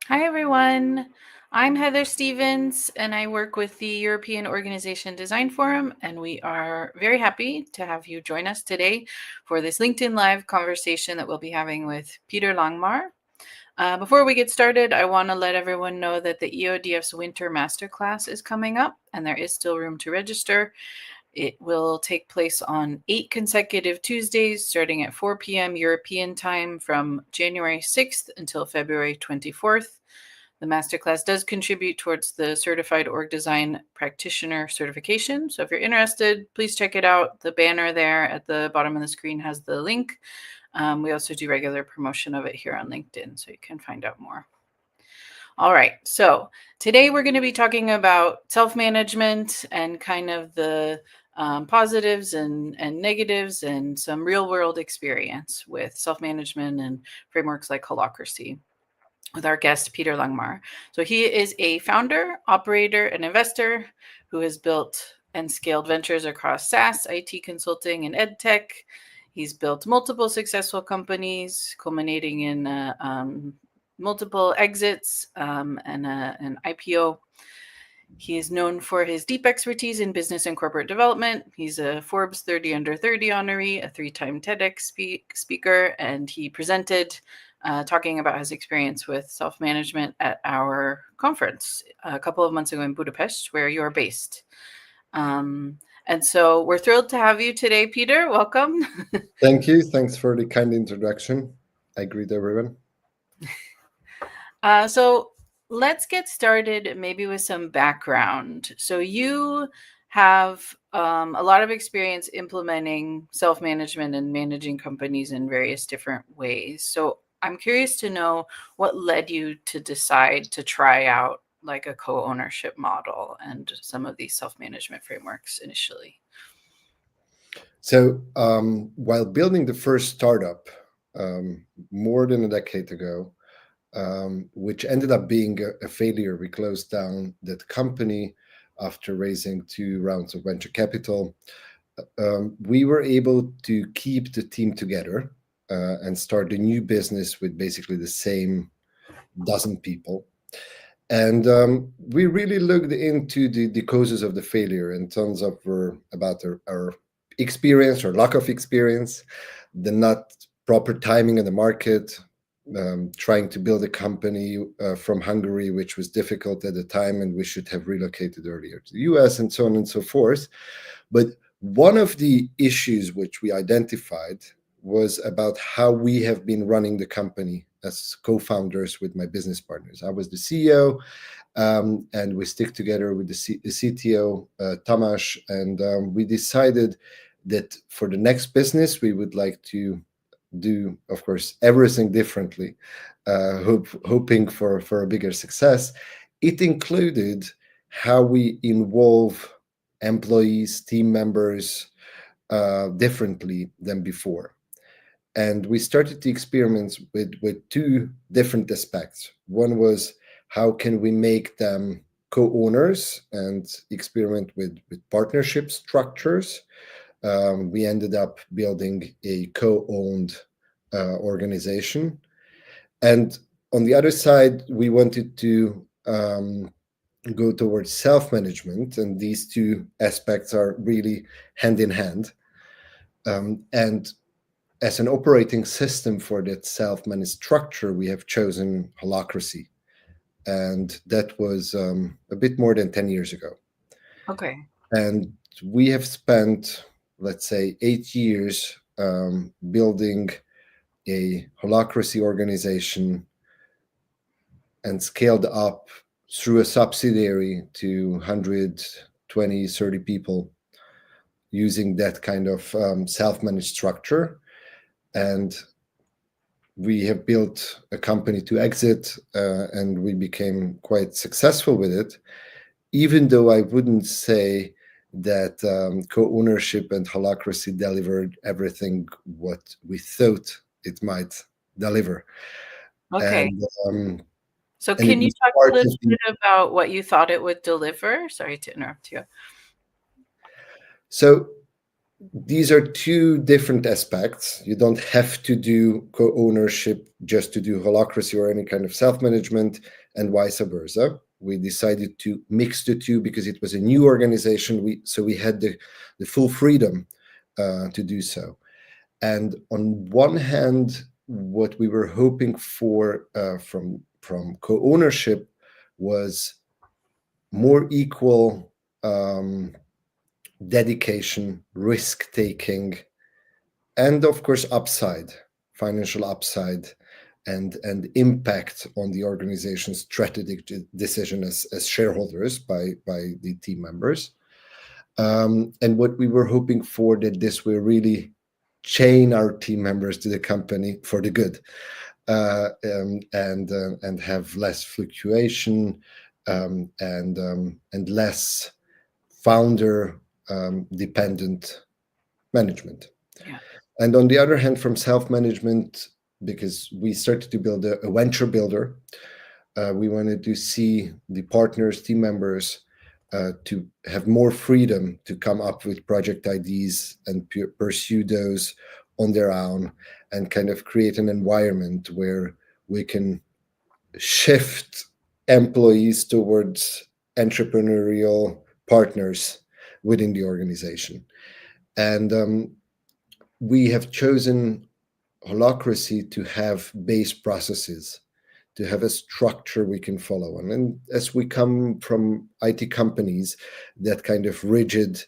Hi, everyone. I'm Heather Stevens, and I work with the European Organization Design Forum, and we are very happy to have you join us today for this LinkedIn Live conversation that we'll be having with Peter Langmar. Before we get started, I want to let everyone know that the EODF's Winter Masterclass is coming up, and there is still room to register. It will take place on 8 consecutive Tuesdays, starting at 4 p.m. European time from January 6th until February 24th. The masterclass does contribute towards the Certified Org Design Practitioner certification. So if you're interested, please check it out. The banner there at the bottom of the screen has the link. We also do regular promotion of it here on LinkedIn, so you can find out more. All right, so today we're going to be talking about self-management and kind of the positives and negatives and some real-world experience with self-management and frameworks like Holacracy with our guest, Peter Langmar. So he is a founder, operator, and investor who has built and scaled ventures across SaaS, IT consulting, and ed tech. He's built multiple successful companies, culminating in multiple exits and an IPO. He is known for his deep expertise in business and corporate development. He's a Forbes 30 Under 30 honoree, a 3-time TEDx speaker, and he presented talking about his experience with self-management at our conference a couple of months ago in Budapest, where you're based. And so we're thrilled to have you today, Peter. Welcome. Thank you. Thanks for the kind introduction. I greet everyone. So let's get started maybe with some background. So you have a lot of experience implementing self-management and managing companies in various different ways. So I'm curious to know what led you to decide to try out like a co-ownership model and some of these self-management frameworks initially. So while building the first startup more than a decade ago, which ended up being a failure, we closed down that company after raising 2 rounds of venture capital. We were able to keep the team together and start a new business with basically the same dozen people. And we really looked into the causes of the failure in terms of about our experience or lack of experience, the not proper timing in the market, trying to build a company from Hungary, which was difficult at the time, and we should have relocated earlier to the US, and so on and so forth. But one of the issues which we identified was about how we have been running the company as co-founders with my business partners. I was the CEO, and we stick together with the CTO, Tamás, and we decided that for the next business, we would like to do, of course, everything differently, hoping for a bigger success. It included how we involve employees, team members differently than before. And we started to experiment with 2 different aspects. One was how can we make them co-owners and experiment with partnership structures. We ended up building a co-owned organization. And on the other side, we wanted to go towards self-management, and these 2 aspects are really hand in hand. And as an operating system for that self-managed structure, we have chosen Holacracy. And that was a bit more than 10 years ago. Okay. And we have spent, let's say, 8 years building a Holacracy organization and scaled up through a subsidiary to 120, 30 people using that kind of self-managed structure. And we have built a company to exit, and we became quite successful with it, even though I wouldn't say that co-ownership and Holacracy delivered everything what we thought it might deliver. Okay. And, So and it can you was talk a part little of the, bit about what you thought it would deliver? Sorry to interrupt you. so these are two different aspects. You don't have to do co-ownership just to do holacracy or any kind of self-management, and vice versa. We decided to mix the two because it was a new organization. We had the full freedom to do so. And on one hand, what we were hoping for from co-ownership was more equal dedication, risk taking, and of course upside, financial upside, and impact on the organization's strategic decision as shareholders by the team members. And what we were hoping for, that this will really chain our team members to the company for the good, and have less fluctuation, and less founder dependent management. Yeah. And on the other hand, from self-management, because we started to build a venture builder, we wanted to see the partners, team members, to have more freedom to come up with project ideas and pursue those on their own, and kind of create an environment where we can shift employees towards entrepreneurial partners within the organization. And we have chosen Holacracy to have base processes, to have a structure we can follow. And as we come from IT companies, that kind of rigid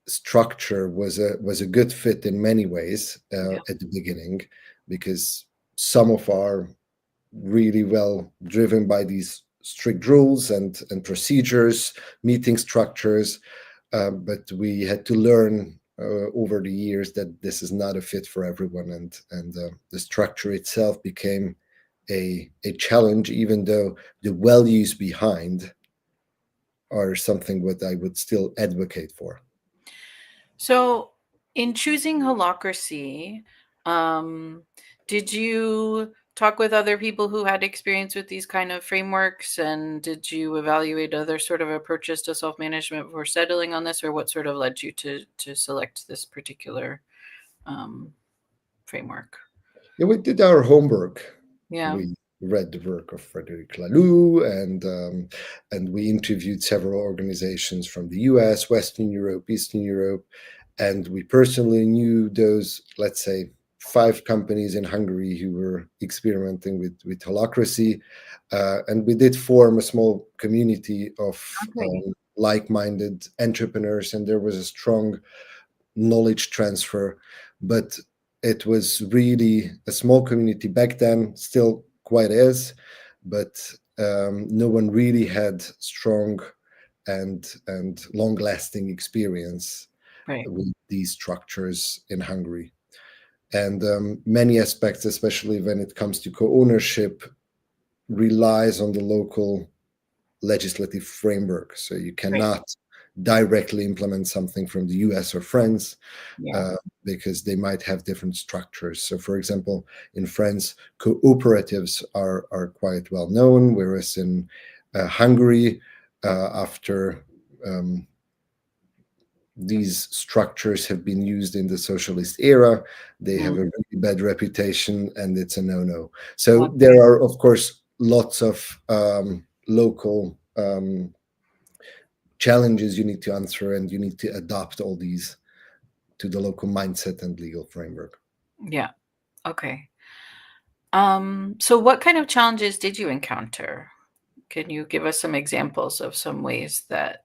structure was a good fit in many ways Yeah. at the beginning, because some of our really well driven by these strict rules and procedures, meeting structures, but we had to learn over the years that this is not a fit for everyone, and the structure itself became a challenge, even though the values behind are something what I would still advocate for. So, in choosing Holacracy, did you talk with other people who had experience with these kind of frameworks, and did you evaluate other sort of approaches to self-management before settling on this, or what sort of led you to select this particular framework? Yeah, we did our homework. Yeah. We read the work of Frederic Laloux, and we interviewed several organizations from the US, Western Europe, Eastern Europe, and we personally knew those, let's say, 5 companies in Hungary who were experimenting with holacracy, and we did form a small community of Okay. like-minded entrepreneurs, and there was a strong knowledge transfer. But it was really a small community back then, still quite is, but no one really had strong and long-lasting experience Right. with these structures in Hungary. And many aspects, especially when it comes to co-ownership, relies on the local legislative framework. So you Right. cannot directly implement something from the US or France, Yeah. because they might have different structures. So, for example, in France, cooperatives are quite well known, whereas in Hungary, after these structures have been used in the socialist era, they have Mm. a really bad reputation, and it's a no-no. So Okay. there are, of course, lots of local challenges you need to answer, and you need to adapt all these to the local mindset and legal framework. Yeah. Okay. So what kind of challenges did you encounter? Can you give us some examples of some ways that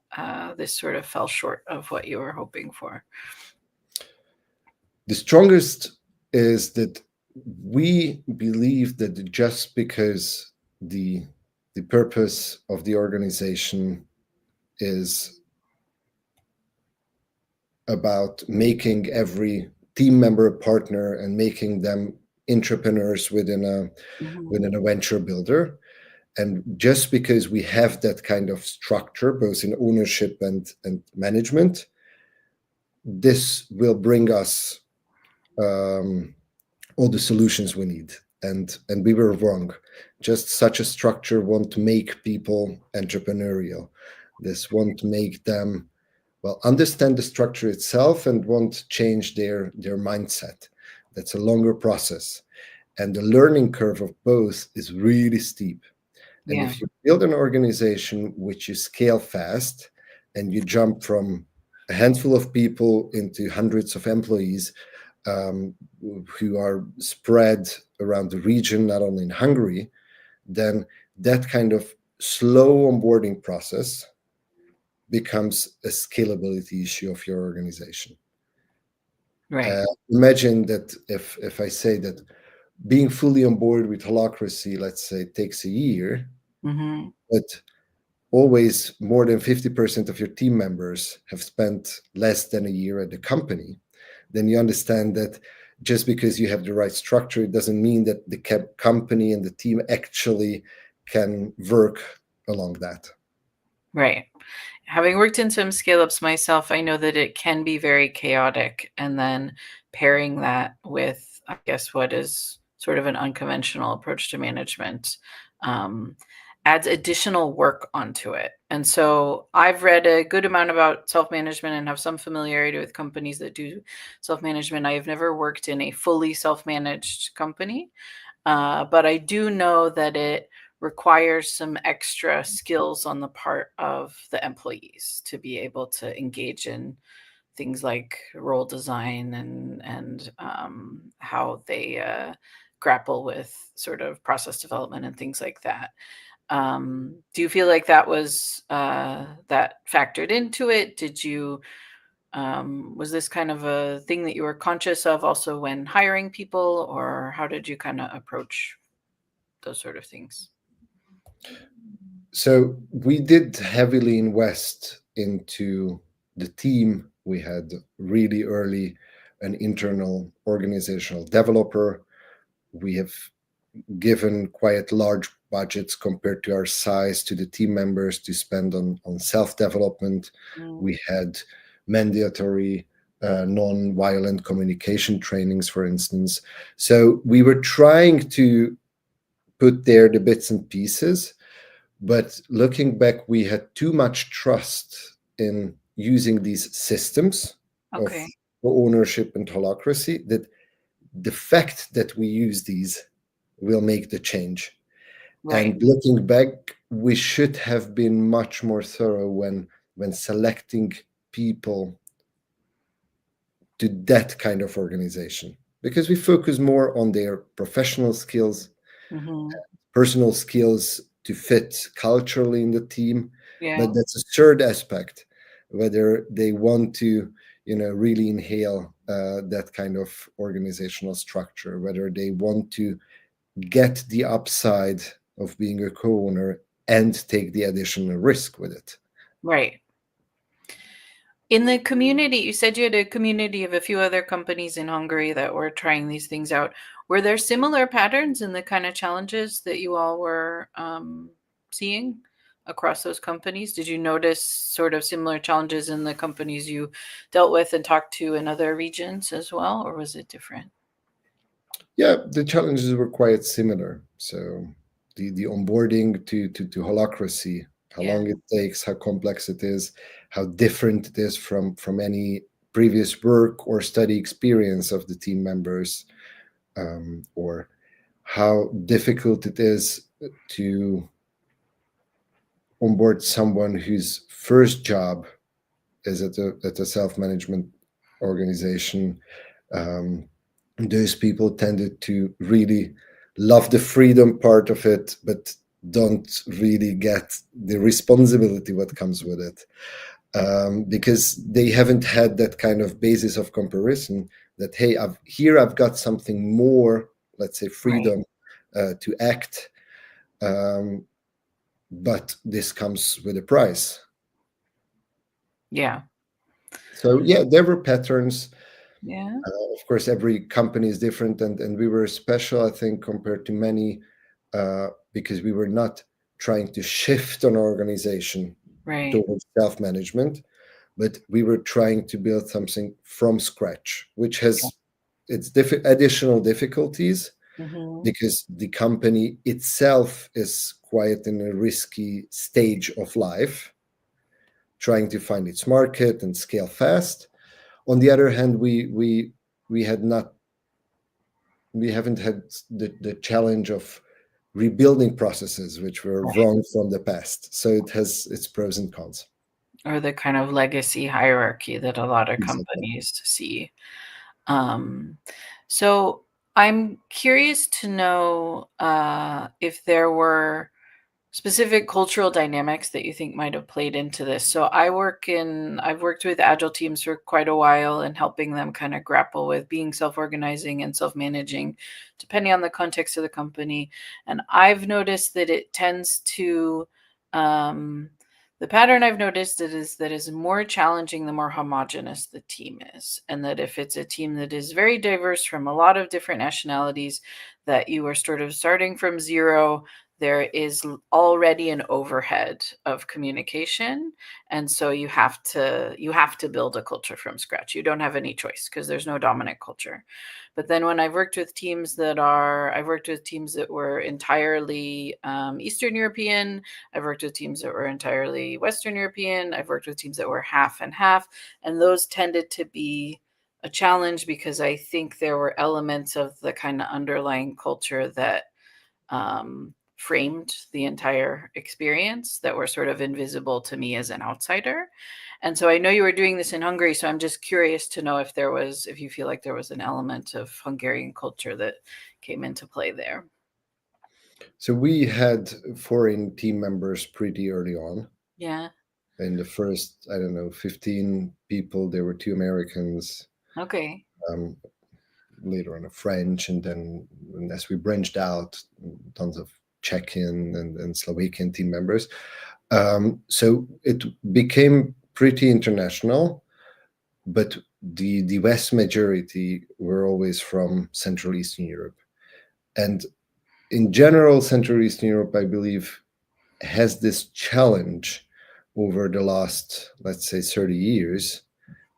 this sort of fell short of what you were hoping for? The strongest is that we believe that just because the purpose of the organization is about making every team member a partner and making them entrepreneurs Mhm. within a venture builder, and just because we have that kind of structure both in ownership and management, this will bring us all the solutions we need. And we were wrong. Just such a structure won't make people entrepreneurial. This won't make them well, understand the structure itself and won't change their mindset. That's a longer process. And the learning curve of both is really steep. And Yeah. if you build an organization which you scale fast and you jump from a handful of people into hundreds of employees, who are spread around the region, not only in Hungary, then that kind of slow onboarding process becomes a scalability issue of your organization. Right. Imagine that if I say that being fully on board with Holacracy, let's say, takes a year, Mm-hmm. but always more than 50% of your team members have spent less than a year at the company, then you understand that just because you have the right structure, it doesn't mean that the company and the team actually can work along that. Right. Having worked in some scale ups myself, I know that it can be very chaotic. And then pairing that with, I guess, what is sort of an unconventional approach to management um, adds additional work onto it. And so I've read a good amount about self management and have some familiarity with companies that do self management. I have never worked in a fully self managed company, but I do know that it requires some extra skills on the part of the employees to be able to engage in things like role design and how they grapple with sort of process development and things like that. Do you feel like that was that factored into it? Did you was this kind of a thing that you were conscious of also when hiring people, or how did you kind of approach those sort of things? So we did heavily invest into the team. We had really early an internal organizational developer. We have given quite large budgets compared to our size to the team members to spend on self-development. Mm, We had mandatory non-violent communication trainings, for instance. So we were trying to put there the bits and pieces, but looking back, we had too much trust in using these systems of okay. ownership and holacracy that the fact that we use these will make the change. Right. And looking back, we should have been much more thorough when selecting people to that kind of organization, because we focus more on their professional skills, Hmm. personal skills to fit culturally in the team. Yeah. But that's a third aspect, whether they want to, really inhale that kind of organizational structure, whether they want to get the upside of being a co-owner and take the additional risk with it. Right. In the community, you said you had a community of a few other companies in Hungary that were trying these things out. Were there similar patterns in the kind of challenges that you all were seeing across those companies? Did you notice sort of similar challenges in the companies you dealt with and talked to in other regions as well, or was it different? Yeah, the challenges were quite similar. So the onboarding to holacracy, how Yeah. long it takes, how complex it is, how different it is from any previous work or study experience of the team members, or how difficult it is to onboard someone whose first job is at a self-management organization. Um, those people tended to really love the freedom part of it, but don't really get the responsibility what comes with it, because they haven't had that kind of basis of comparison that, hey, I've got something more, let's say, Right. freedom to act, um, but this comes with a price. Yeah. So yeah, there were patterns. Yeah. Of course, every company is different, and we were special, I think, compared to many, because we were not trying to shift an organization Right. towards self-management, but we were trying to build something from scratch, which has its additional difficulties Hmm. because the company itself is quite in a risky stage of life. trying to find its market and scale fast. On the other hand, we had not we haven't had the challenge of rebuilding processes which were wrong from the past. So it has its pros and cons. Or the kind of legacy hierarchy that a lot of Exactly. companies see. So I'm curious to know if there were specific cultural dynamics that you think might have played into this. So I've worked with agile teams for quite a while and helping them kind of grapple with being self-organizing and self-managing, depending on the context of the company. And I've noticed that it tends to, the pattern I've noticed is that is more challenging the more homogenous the team is. And that if it's a team that is very diverse from a lot of different nationalities, that you are sort of starting from zero, there is already an overhead of communication, and so you have to build a culture from scratch. You don't have any choice because there's no dominant culture. But then when I've worked with teams that were entirely Eastern European, I've worked with teams that were entirely Western European, I've worked with teams that were half and half, and those tended to be a challenge because I think there were elements of the kind of underlying culture that framed the entire experience that were sort of invisible to me as an outsider. And so I know you were doing this in Hungary, so I'm just curious to know if you feel like there was an element of Hungarian culture that came into play there. So we had foreign team members pretty early on. Yeah. In the first, I don't know, 15 people, there were two Americans, Okay. later on a French, and then as we branched out, tons of Czechian and Slovakian team members. So it became pretty international, but the vast majority were always from Central Eastern Europe. And in general, Central Eastern Europe, I believe, has this challenge over the last, let's say, 30 years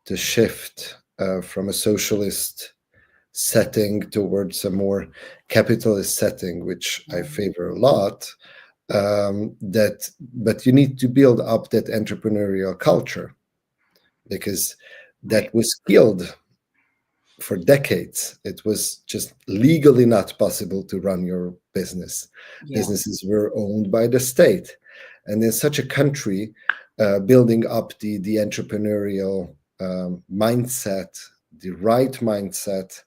to shift from a socialist setting towards a more capitalist setting, which I favor a lot. But you need to build up that entrepreneurial culture because Right. that was killed for decades. It was just legally not possible to run your business. Yeah. Businesses were owned by the state, and in such a country, building up the entrepreneurial mindset, the right mindset,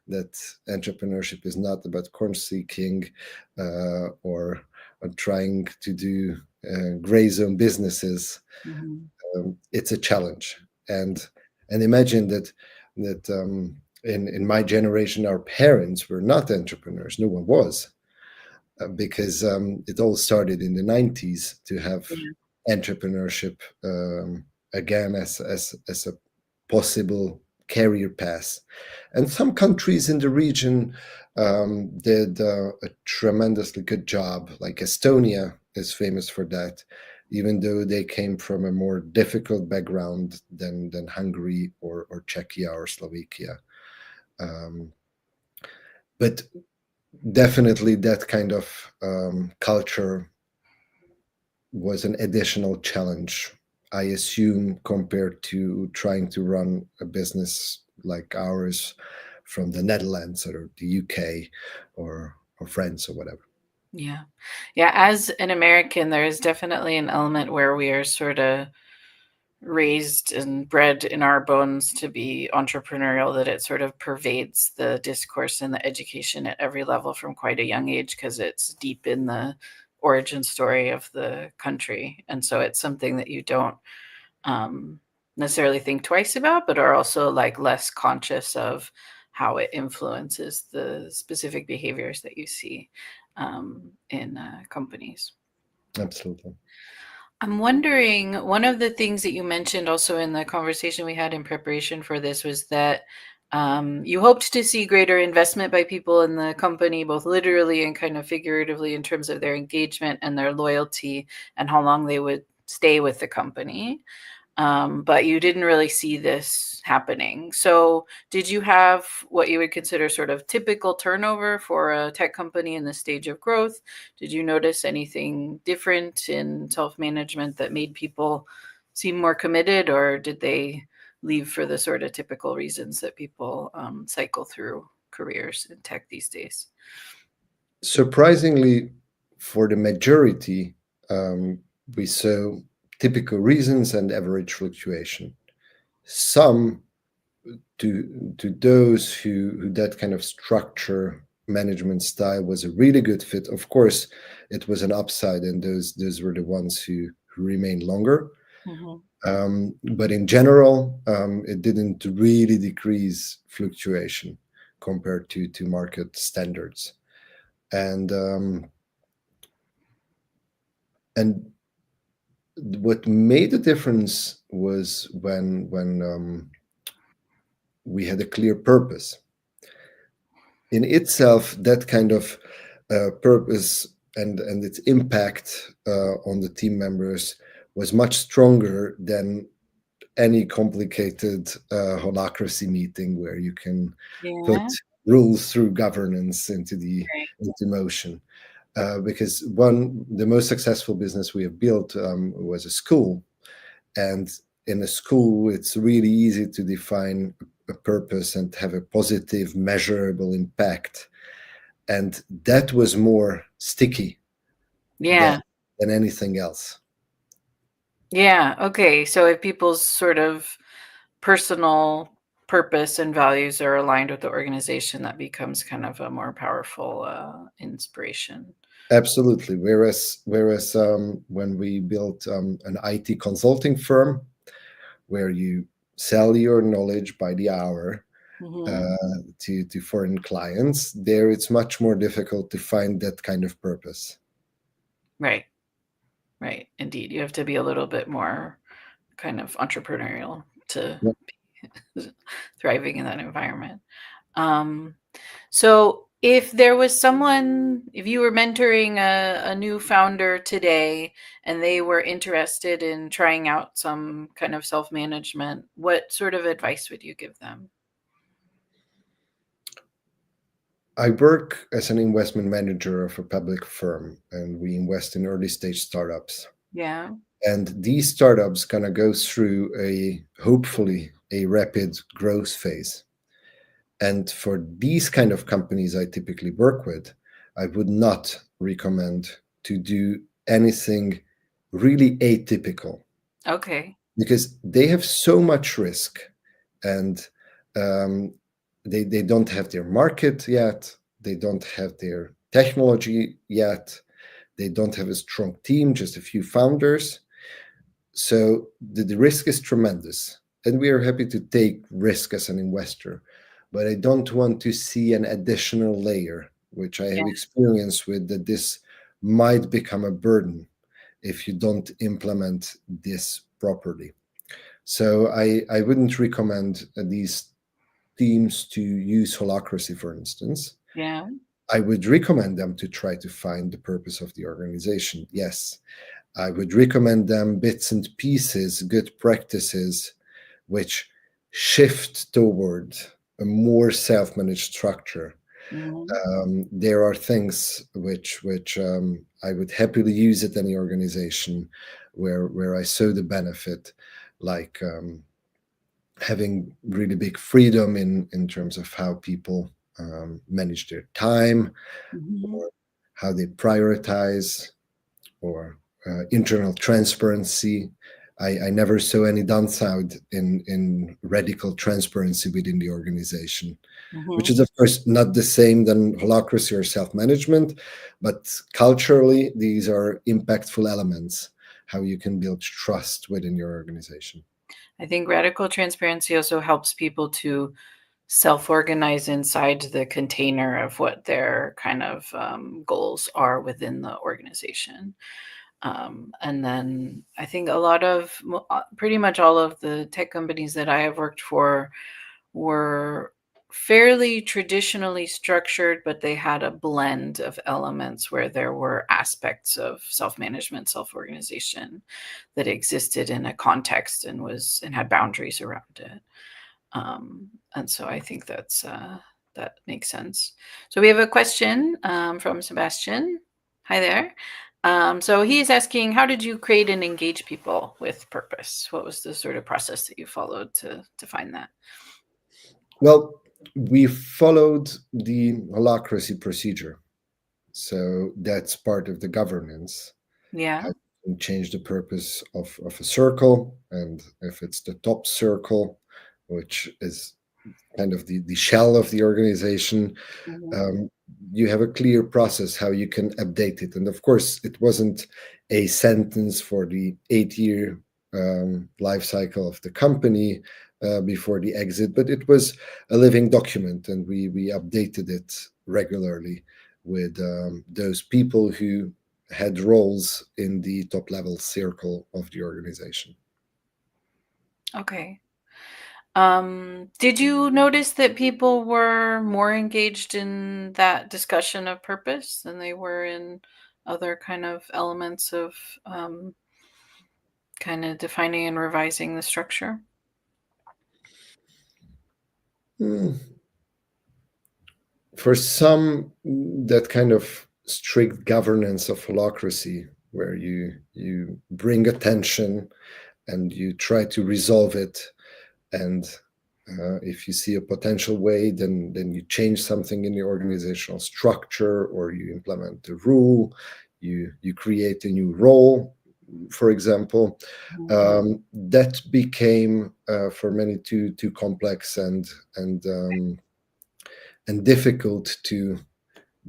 that entrepreneurship is not about corn seeking or trying to do gray zone businesses. Mhm. It's a challenge, and imagine that in my generation, our parents were not entrepreneurs. No one was, because it all started in the 90s to have Yeah. entrepreneurship again as a possible career path. And some countries in the region did a tremendously good job. Like Estonia is famous for that, even though they came from a more difficult background than Hungary or Czechia or Slovakia. Um, but definitely that kind of culture was an additional challenge, I assume, compared to trying to run a business like ours from the Netherlands or the UK or France or whatever. Yeah. Yeah. As an American, there is definitely an element where we are sort of raised and bred in our bones to be entrepreneurial, that it sort of pervades the discourse and the education at every level from quite a young age because it's deep in the origin story of the country. And so it's something that you don't um, necessarily think twice about, but are also like less conscious of how it influences the specific behaviors that you see in companies. Absolutely. I'm wondering, one of the things that you mentioned also in the conversation we had in preparation for this was that you hoped to see greater investment by people in the company, both literally and kind of figuratively, in terms of their engagement and their loyalty and how long they would stay with the company. But you didn't really see this happening. So, did you have what you would consider sort of typical turnover for a tech company in the stage of growth? Did you notice anything different in self management that made people seem more committed, or did they leave for the sort of typical reasons that people cycle through careers in tech these days? Surprisingly, for the majority, we saw typical reasons and average fluctuation. Some to those who that kind of structure management style was a really good fit. Of course, it was an upside, and those were the ones who remained longer. Mm-hmm. But in general, it didn't really decrease fluctuation compared to market standards. And and what made a difference was when we had a clear purpose. In itself, that kind of purpose and its impact on the team members was much stronger than any complicated holacracy meeting where you can put Yeah. rules through governance into motion. Because the most successful business we have built was a school, and in a school, it's really easy to define a purpose and have a positive, measurable impact. And that was more sticky than, Yeah. than anything else. Yeah. Okay. So if people's sort of personal purpose and values are aligned with the organization, that becomes kind of a more powerful inspiration. Absolutely. Whereas when we built an IT consulting firm where you sell your knowledge by the hour Mm-hmm. to foreign clients, there it's much more difficult to find that kind of purpose. Right. Right. Indeed. You have to be a little bit more kind of entrepreneurial to Yeah. be thriving in that environment. Um, so if there was someone, if you were mentoring a new founder today and they were interested in trying out some kind of self-management, what sort of advice would you give them? I work as an investment manager of a public firm, and we invest in early stage startups. Yeah. And these startups gonna go through hopefully a rapid growth phase. And for these kind of companies I typically work with, I would not recommend to do anything really atypical, Okay. because they have so much risk, and um, they don't have their market yet, they don't have their technology yet, they don't have a strong team, just a few founders. So the risk is tremendous, and we are happy to take risk as an investor. But I don't want to see an additional layer, which I have Yeah. experience with, that this might become a burden if you don't implement this properly. So I wouldn't recommend these teams to use holacracy, for instance. Yeah. I would recommend them to try to find the purpose of the organization. Yes, I would recommend them bits and pieces, good practices, which shift toward a more self-managed structure. Mhm. There are things which I would happily use at any organization where I saw the benefit, like having really big freedom in terms of how people manage their time, Mhm. or how they prioritize, or internal transparency. I never saw any downside in radical transparency within the organization, which Mhm. is of course not the same than holacracy or self-management, but culturally these are impactful elements, how you can build trust within your organization. I think radical transparency also helps people to self-organize inside the container of what their kind of goals are within the organization. And then I think a lot of pretty much all of the tech companies that I have worked for were fairly traditionally structured, but they had a blend of elements where there were aspects of self-management, self-organization that existed in a context and had boundaries around it. And so I think that makes sense. So we have a question from Sebastian. Hi there. So he's asking, how did you create and engage people with purpose? What was the sort of process that you followed to find that? Well, we followed the Holacracy procedure. So that's part of the governance. Yeah. How you can change the purpose of a circle. And if it's the top circle, which is kind of the shell of the organization, Mhm. um, you have a clear process how you can update it. And of course, it wasn't a sentence for the 8 year life cycle of the company before the exit, but it was a living document, and we updated it regularly with those people who had roles in the top level circle of the organization. Okay. Did you notice that people were more engaged in that discussion of purpose than they were in other kind of elements of um, kind of defining and revising the structure? Hmm. For some, that kind of strict governance of holacracy, where you bring attention and you try to resolve it, and if you see a potential way, then you change something in the organizational structure, or you implement a rule, you create a new role, for example. Mhm. That became for many too complex and difficult to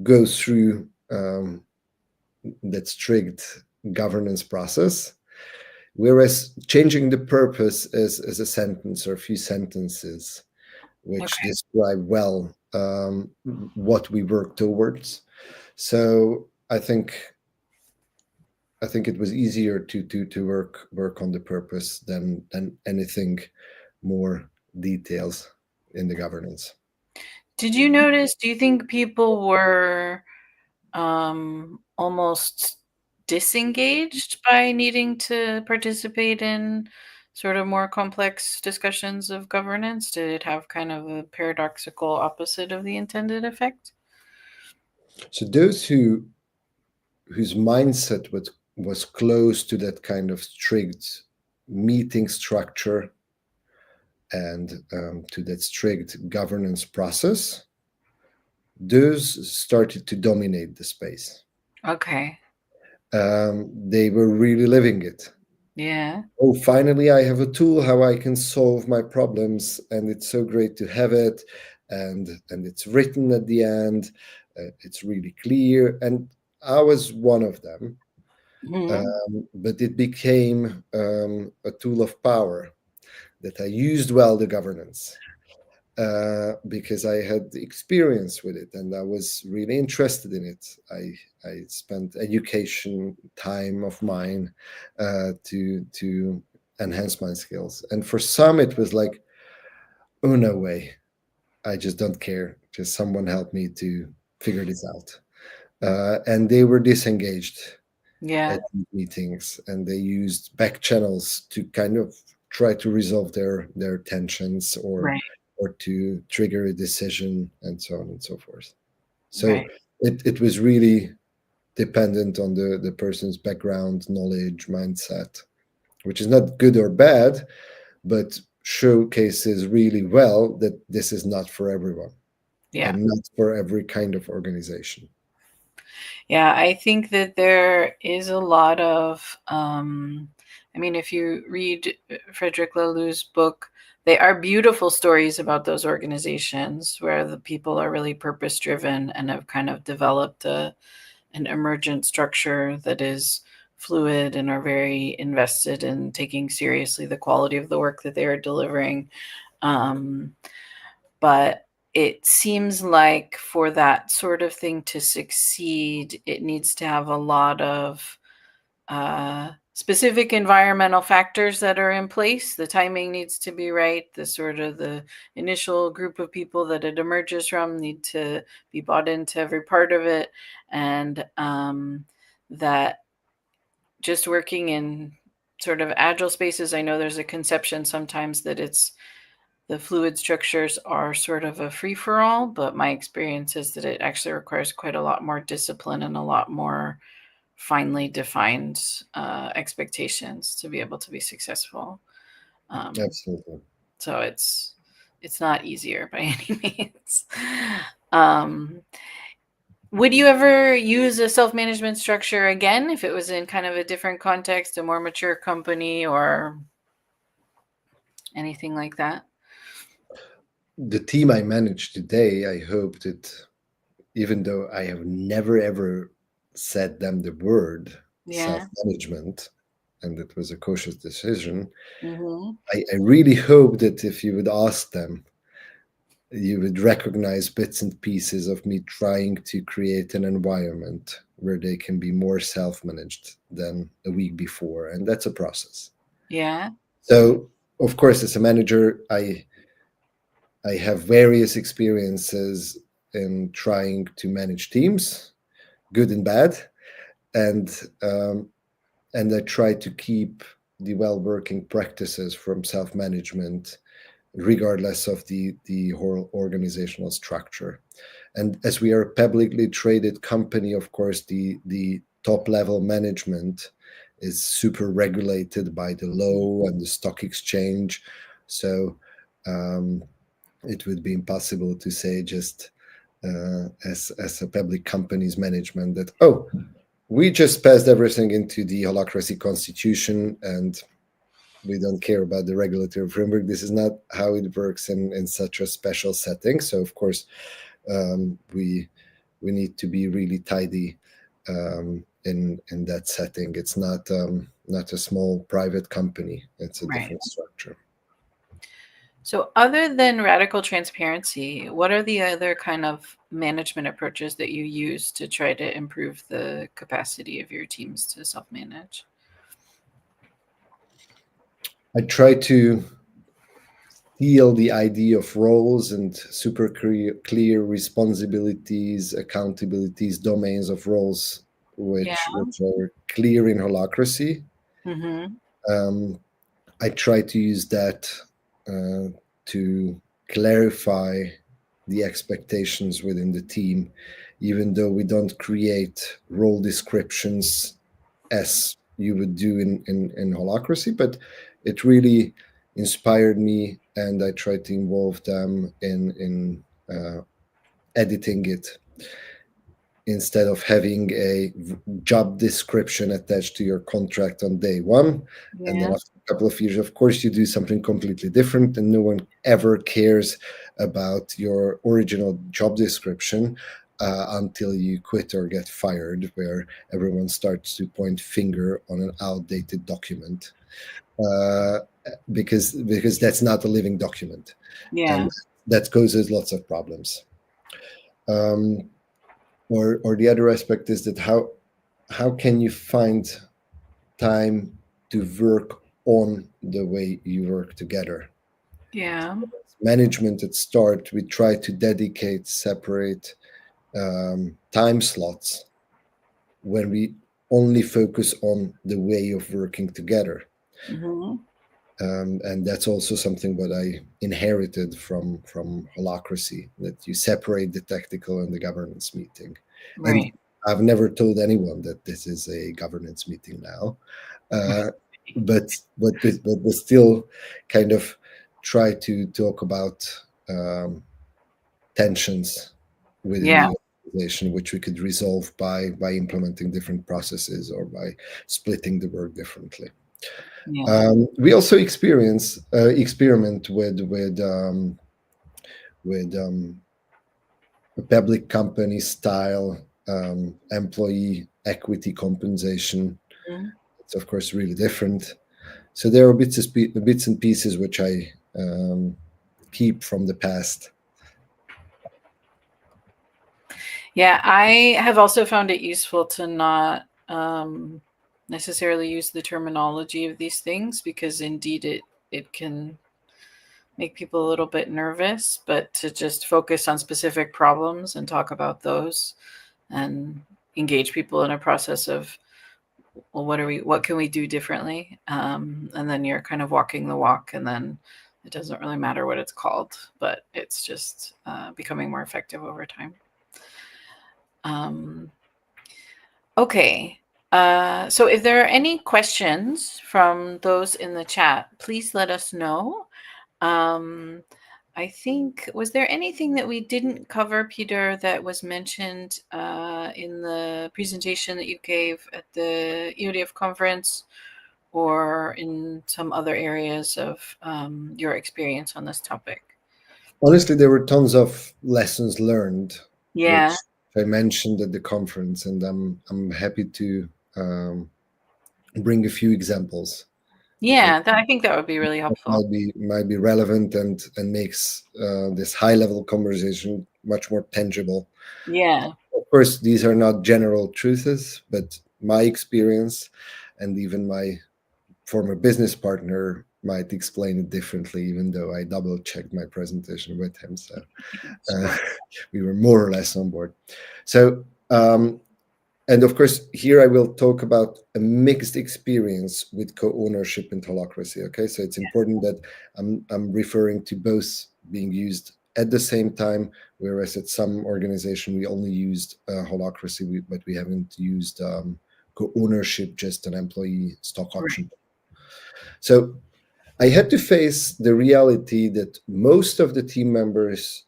go through that strict governance process. Whereas changing the purpose is a sentence or a few sentences which Okay. describe well what we work towards. So I think it was easier to work on the purpose than anything more details in the governance. Did you notice, do you think people were almost disengaged by needing to participate in sort of more complex discussions of governance? Did it have kind of a paradoxical opposite of the intended effect? So those whose mindset was close to that kind of strict meeting structure and to that strict governance process, those started to dominate the space. Okay. They were really living it. Yeah. Oh, finally, I have a tool how I can solve my problems, and it's so great to have it. And it's written at the end. It's really clear, and I was one of them. Mhm. But it became a tool of power that I used well the governance because I had experience with it and I was really interested in it. I spent education time of mine to enhance my skills. And for some, it was like, oh no way, I just don't care. Just someone help me to figure this out. And they were disengaged Yeah. at these meetings, and they used back channels to kind of try to resolve their tensions Right. or to trigger a decision and so on and so forth. So Right. it was really dependent on the person's background, knowledge, mindset, which is not good or bad, but showcases really well that this is not for everyone Yeah. and not for every kind of organization. Yeah, I think that there is a lot of, I mean, if you read Frederick Laloux's book, they are beautiful stories about those organizations where the people are really purpose driven and have kind of developed an emergent structure that is fluid and are very invested in taking seriously the quality of the work that they are delivering. Um, but it seems like for that sort of thing to succeed, it needs to have a lot of specific environmental factors that are in place. The timing needs to be right. The sort of the initial group of people that it emerges from need to be bought into every part of it, and that just working in sort of agile spaces. I know there's a conception sometimes that it's the fluid structures are sort of a free for all, but my experience is that it actually requires quite a lot more discipline and a lot more finely defined expectations to be able to be successful. Absolutely. So it's not easier by any means. Um, would you ever use a self-management structure again if it was in kind of a different context, a more mature company or anything like that? The team I manage today, I hope that even though I have never ever said them the word Yeah. self-management, and it was a cautious decision, Mm-hmm. I really hope that if you would ask them, you would recognize bits and pieces of me trying to create an environment where they can be more self-managed than a week before, and that's a process. Yeah. So, of course, as a manager, I have various experiences in trying to manage teams, good and bad, and um, and I try to keep the well-working practices from self-management, regardless of the whole organizational structure. And as we are a publicly traded company, of course, the top level management is super regulated by the law and the stock exchange. So um, it would be impossible to say just as a public company's management that, oh, we just passed everything into the Holacracy constitution and we don't care about the regulatory framework. This is not how it works in such a special setting. So of course, we need to be really tidy in that setting. It's not a small private company. It's a Right. different structure. So, other than radical transparency, what are the other kind of management approaches that you use to try to improve the capacity of your teams to self manage? I try to steal the idea of roles and super clear responsibilities, accountabilities, domains of roles, Yeah. which are clear in Holacracy. Mm-hmm. Um, I try to use that uh, to clarify the expectations within the team, even though we don't create role descriptions as you would do in Holacracy, but it really inspired me, and I tried to involve them in editing it instead of having a job description attached to your contract on day one. And then Yeah. after a couple of years, of course, you do something completely different, and no one ever cares about your original job description until you quit or get fired, where everyone starts to point finger on an outdated document uh, because that's not a living document, Yeah. and that causes lots of problems. Um, or the other aspect is that how can you find time to work on the way you work together? Yeah. Management at start, we try to dedicate separate time slots when we only focus on the way of working together. Mm-hmm. And that's also something that I inherited from Holacracy, that you separate the tactical and the governance meeting. And Right. I've never told anyone that this is a governance meeting now, uh, but we still kind of try to talk about um, tensions within Yeah. the organization, which we could resolve by implementing different processes or by splitting the work differently. Yeah. We also experiment with a public company style employee equity compensation. Mhm. It's of course really different. So there are bits and pieces which I keep from the past. Yeah. I have also found it useful to not necessarily use the terminology of these things because indeed it can make people a little bit nervous, but to just focus on specific problems and talk about those and engage people in a process of, well, what can we do differently? And then you're kind of walking the walk, and then it doesn't really matter what it's called, but it's just becoming more effective over time. Um, okay. So if there are any questions from those in the chat, please let us know. I think, was there anything that we didn't cover, Peter, that was mentioned in the presentation that you gave at the EODF conference, or in some other areas of your experience on this topic? Honestly, there were tons of lessons learned, Yeah. which I mentioned at the conference, and I'm happy to bring a few examples. Yeah, I think that would be really helpful. Might be relevant and makes this high level conversation much more tangible. Yeah. Of course, these are not general truths, but my experience and even my former business partner might explain it differently, even though I double checked my presentation with him. So Sure. we were more or less on board. So, and of course, here I will talk about a mixed experience with co-ownership and holacracy. Okay, so it's important that I'm referring to both being used at the same time, whereas at some organization we only used holacracy, but we haven't used co-ownership, just an employee stock Right. option. So I had to face the reality that most of the team members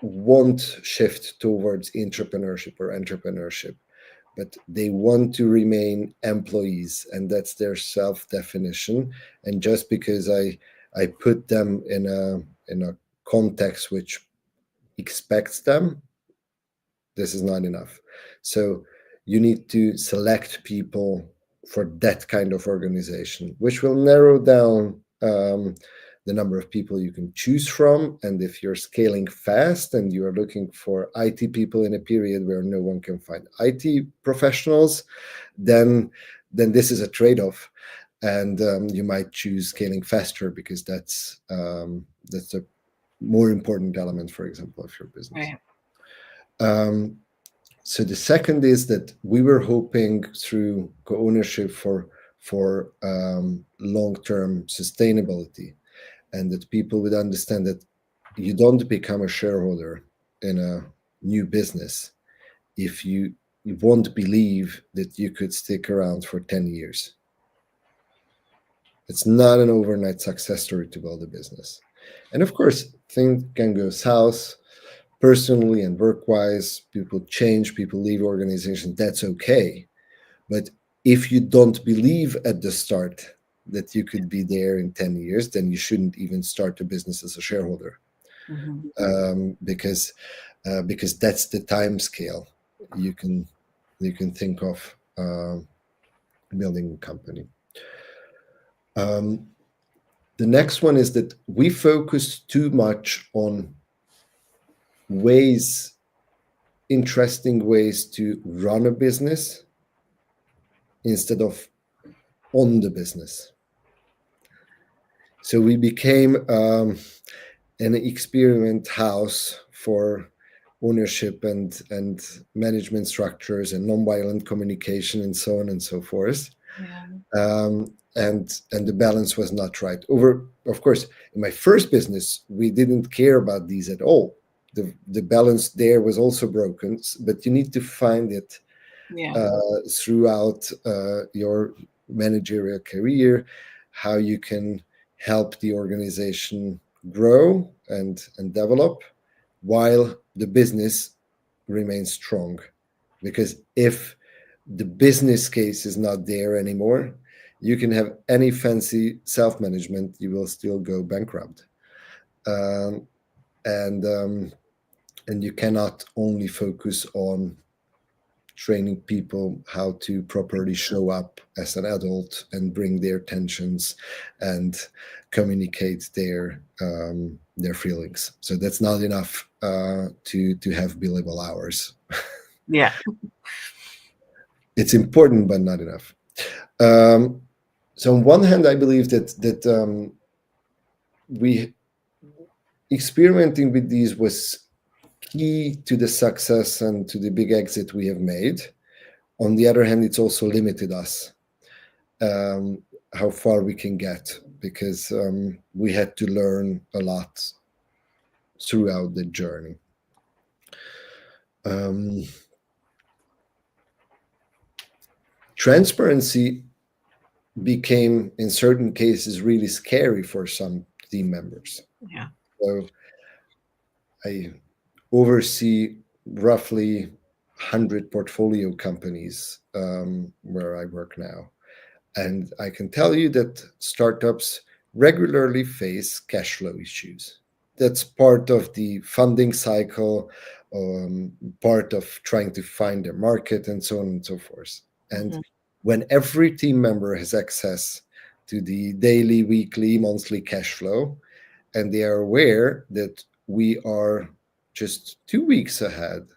won't shift towards entrepreneurship or entrepreneurship, but they want to remain employees, and that's their self-definition. And just because I put them in a context which expects them, this is not enough. So you need to select people for that kind of organization, which will narrow down the number of people you can choose from. And if you're scaling fast and you are looking for IT people in a period where no one can find IT professionals, then this is a trade-off. And you might choose scaling faster because that's a more important element, for example, of your business. Right. So the second is that we were hoping through co-ownership for long-term sustainability, and that people would understand that you don't become a shareholder in a new business if you won't believe that you could stick around for 10 years. It's not an overnight success story to build a business. And of course, things can go south personally and work-wise. People change, people leave organizations. That's okay. But if you don't believe at the start that you could be there in 10 years, then you shouldn't even start a business as a shareholder. Because that's the time scale you can think of building a company. The next one is that we focus too much on interesting ways to run a business instead of on the business. So we became an experiment house for ownership and management structures and nonviolent communication and so on and so forth. And the balance was not right. Of course, in my first business, we didn't care about these at all. The balance there was also broken, but you need to find it throughout your managerial career, how you can help the organization grow and develop while the business remains strong. Because if the business case is not there anymore, you can have any fancy self-management, you will still go bankrupt. And you cannot only focus on training people how to properly show up as an adult and bring their tensions and communicate their feelings. So that's not enough to have billable hours. Yeah. It's important, but not enough. So on one hand, I believe that we experimenting with these was key to the success and to the big exit we have made. On the other hand, it's also limited us how far we can get, because we had to learn a lot throughout the journey. Transparency became, in certain cases, really scary for some team members. Yeah. So I oversee roughly 100 portfolio companies where I work now. And I can tell you that startups regularly face cash flow issues. That's part of the funding cycle, part of trying to find their market, and so on and so forth. And Mhm. when every team member has access to the daily, weekly, monthly cash flow, and they are aware that we are just 2 weeks ahead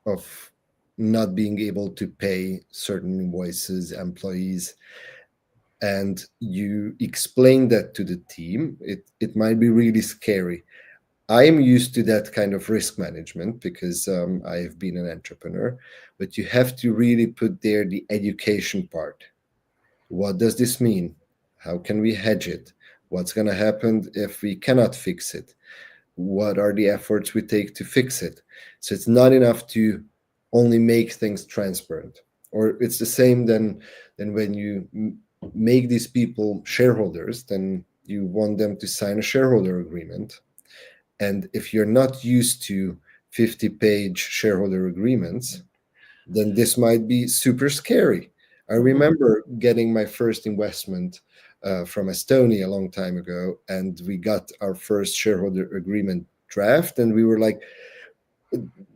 of not being able to pay certain invoices, employees, and you explain that to the team, it might be really scary. I am used to that kind of risk management because I have been an entrepreneur, but you have to really put there the education part. What does this mean? How can we hedge it? What's going to happen if we cannot fix it? What are the efforts we take to fix it? So it's not enough to only make things transparent. Or it's the same than when you make these people shareholders, then you want them to sign a shareholder agreement. And if you're not used to 50-page shareholder agreements, then this might be super scary. I Mhm. remember getting my first investment from Estonia a long time ago, and we got our first shareholder agreement draft, and we were like,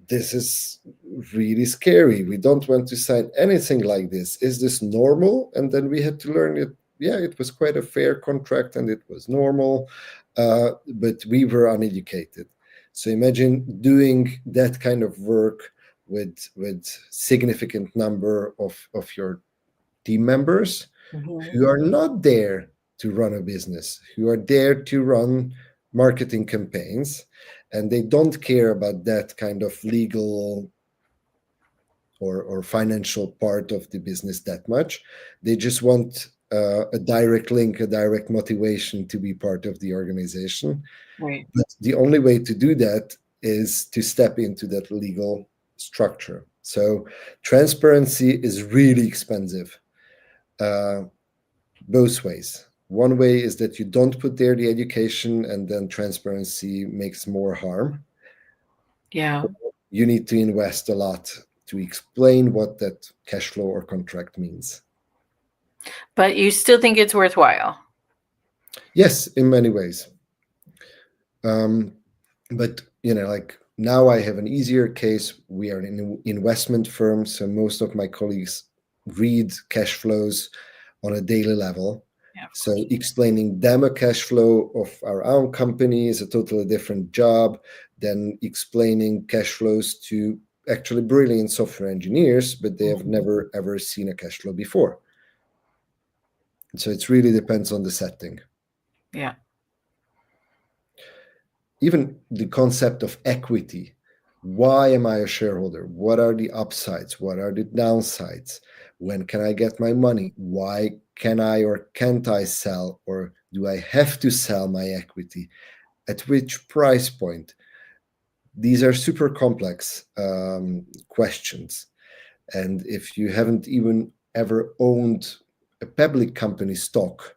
this is really scary. We don't want to sign anything like this. Is this normal? And then we had to learn it. Yeah, it was quite a fair contract and it was normal, but we were uneducated. So imagine doing that kind of work with significant number of your team members Mhm. who are not there to run a business, who are there to run marketing campaigns, and they don't care about that kind of legal or financial part of the business that much. They just want a direct link, a direct motivation to be part of the organization. Right. But the only way to do that is to step into that legal structure. So transparency is really expensive. Uh, both ways. One way is that you don't put there the education, and then transparency makes more harm. Yeah. You need to invest a lot to explain what that cash flow or contract means. But you still think it's worthwhile. Yes, in many ways. Um, but like now I have an easier case. We are an investment firm, so most of my colleagues read cash flows on a daily level. Yeah, of So course. explaining them a cash flow of our own company is a totally different job than explaining cash flows to actually brilliant software engineers, but they have Mhm. never ever seen a cash flow before. So it really depends on the setting. Yeah. Even the concept of equity. Why am I a shareholder? What are the upsides? What are the downsides? When can I get my money? Why can I or can't I sell? Or do I have to sell my equity? At which price point? These are super complex questions. And if you haven't even ever owned a public company stock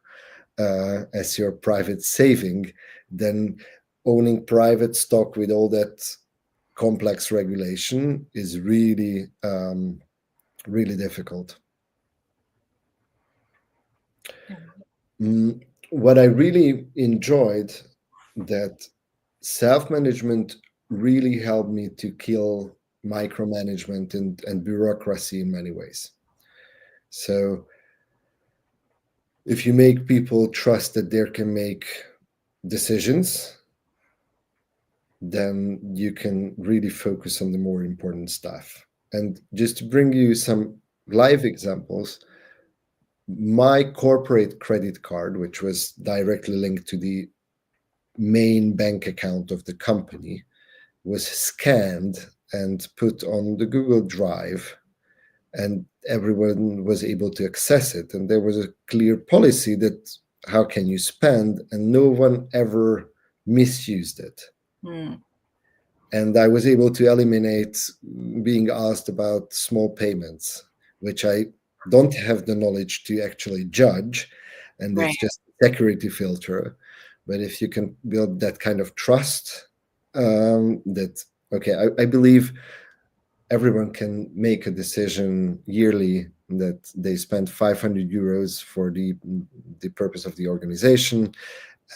as your private saving, then owning private stock with all that complex regulation is really difficult. Yeah. What I really enjoyed, that self-management really helped me to kill micromanagement and bureaucracy in many ways. So if you make people trust that they can make decisions, then you can really focus on the more important stuff. And just to bring you some live examples, my corporate credit card, which was directly linked to the main bank account of the company, was scanned and put on the Google Drive, and everyone was able to access it. And there was a clear policy that how can you spend, and no one ever misused it. Mm. And I was able to eliminate being asked about small payments, which I don't have the knowledge to actually judge, and Right. it's just a security filter. But if you can build that kind of trust, that okay, I believe everyone can make a decision yearly that they spend 500 euros for the purpose of the organization,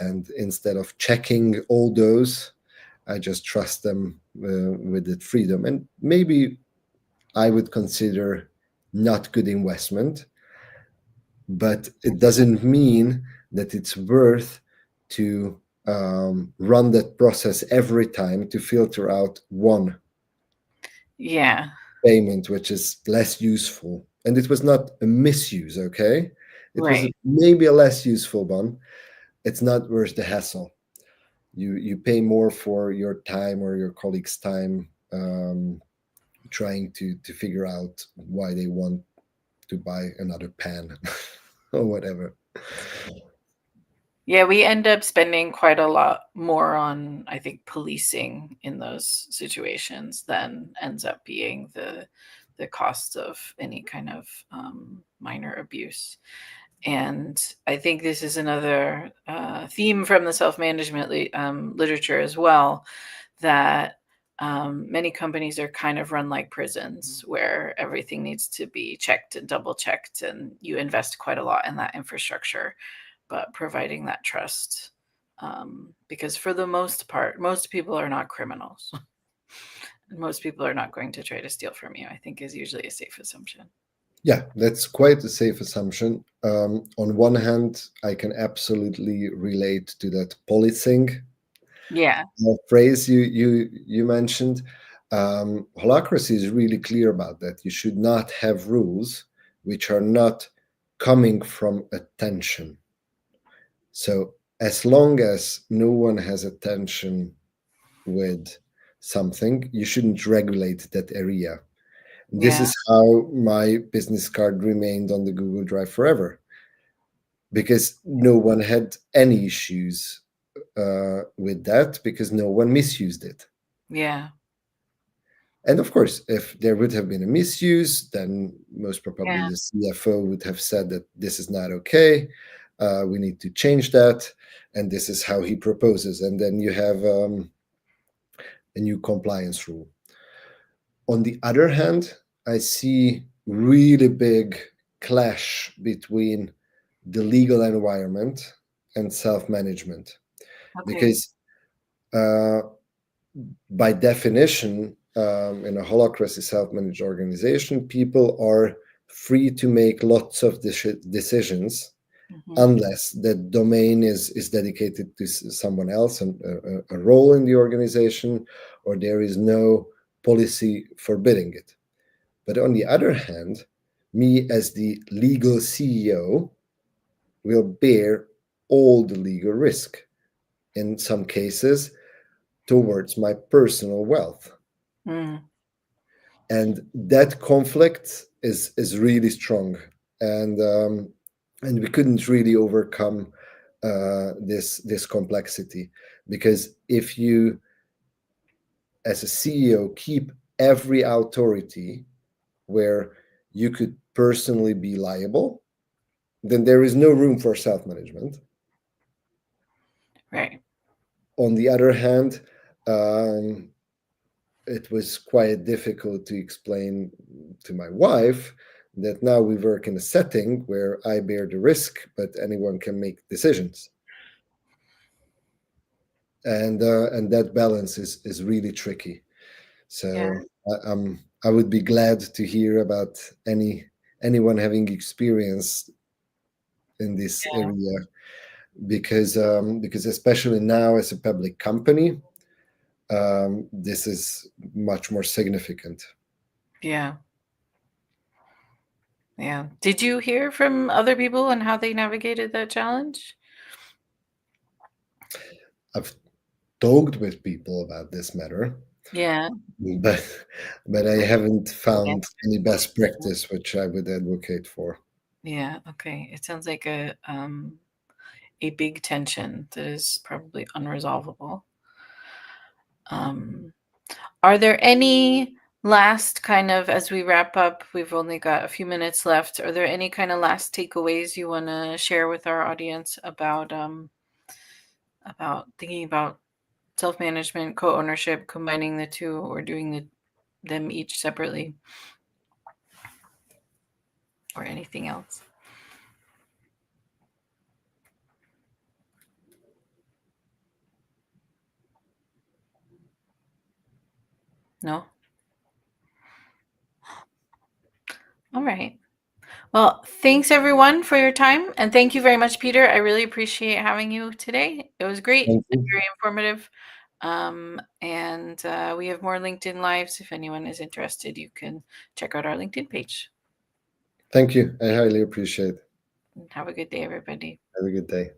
and instead of checking all those, I just trust them with the freedom. And maybe I would consider not good investment, but it doesn't mean that it's worth to run that process every time to filter out one Yeah. payment which is less useful. And it was not a misuse, okay? It was Right. maybe a less useful one. It's not worth the hassle. You pay more for your time or your colleagues' time, trying to figure out why they want to buy another pen or whatever. Yeah, we end up spending quite a lot more on, I think, policing in those situations than ends up being the cost of any kind of minor abuse. And I think this is another theme from the self-management literature as well, that many companies are kind of run like prisons, where everything needs to be checked and double checked, and you invest quite a lot in that infrastructure, but providing that trust. Because for the most part, most people are not criminals. Most people are not going to try to steal from you, I think is usually a safe assumption. Yeah, that's quite a safe assumption. On one hand, I can absolutely relate to that policing Yeah. phrase you mentioned. Holacracy is really clear about that. You should not have rules which are not coming from attention. So as long as no one has attention with something, you shouldn't regulate that area. This Yeah. is how my business card remained on the Google Drive forever, because no one had any issues with that, because no one misused it. Yeah. And of course, if there would have been a misuse, then most probably Yeah. the CFO would have said that this is not okay. We need to change that. And this is how he proposes. And then you have a new compliance rule. On the other hand, I see really big clash between the legal environment and self-management, Okay. because uh, by definition, in a holacracy self-managed organization, people are free to make lots of decisions Hmm. unless the domain is dedicated to someone else and a role in the organization, or there is no policy forbidding it. But on the other hand, me as the legal CEO will bear all the legal risk, in some cases, towards my personal wealth. Mm. And that conflict is really strong. And we couldn't really overcome this complexity, because if you, as a CEO, keep every authority where you could personally be liable, then there is no room for self-management. Right. On the other hand, um, it was quite difficult to explain to my wife that now we work in a setting where I bear the risk, but anyone can make decisions. And that balance is really tricky. Yeah. So I would be glad to hear about anyone having experience in this Yeah. area, because especially now as a public company, this is much more significant. Yeah. Yeah. Did you hear from other people and how they navigated that challenge? I've talked with people about this matter, Yeah. but but I haven't No found answer. any best practice which I would advocate for. Yeah. Okay. It sounds like a big tension that is probably unresolvable. Um, are there any? last kind of, as we wrap up, we've only got a few minutes left. Are there any kind of last takeaways you want to share with our audience about thinking about self-management, co-ownership, combining the two, or doing them each separately, or anything else? No? All right. Well, thanks everyone for your time. And thank you very much, Peter. I really appreciate having you today. It was great Thank and you. very informative. And we have more LinkedIn Lives. If anyone is interested, you can check out our LinkedIn page. Thank you. I highly appreciate it. Have a good day, everybody. Have a good day.